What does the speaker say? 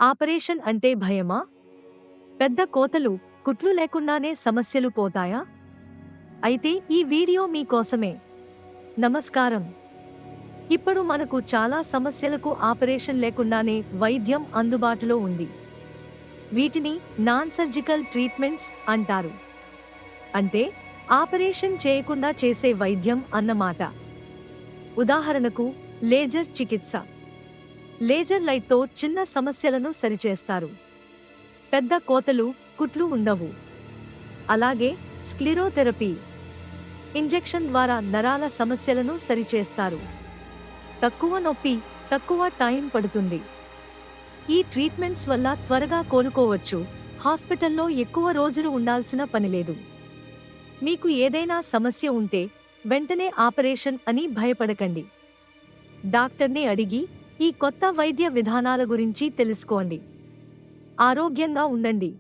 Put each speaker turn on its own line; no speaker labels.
Operation అంటే భయమా? పెద్ద కోతలు, కుట్లు లేకుండానే సమస్యలు పోతాయా? అయితే ఈ వీడియో మీకోసమే. నమస్కారం. ఇప్పుడు మనకు చాలా సమస్యలకు ఆపరేషన్ లేకుండానే వైద్యం అందుబాటులో ఉంది. వీటిని నాన్ సర్జికల్ ట్రీట్మెంట్స్ అంటారు. అంటే ఆపరేషన్ చేయకుండా చేసే వైద్యం అన్నమాట. ఉదాహరణకు లేజర్ చికిత్స. లేజర్ లైట్తో చిన్న సమస్యలను సరిచేస్తారు. పెద్ద కోతలు, కుట్లు ఉండవు. అలాగే స్క్లిరోథెరపీ. ఇంజెక్షన్ ద్వారా నరాల సమస్యలను సరిచేస్తారు. తక్కువ నొప్పి, తక్కువ టైం పడుతుంది. ఈ ట్రీట్మెంట్స్ వల్ల త్వరగా కోలుకోవచ్చు. హాస్పిటల్లో ఎక్కువ రోజులు ఉండాల్సిన పనిలేదు. మీకు ఏదైనా సమస్య ఉంటే వెంటనే ఆపరేషన్ అని భయపడకండి. డాక్టర్ని అడిగి ఈ కొత్త వైద్య విధానాల గురించి తెలుసుకోండి. ఆరోగ్యంగా ఉండండి.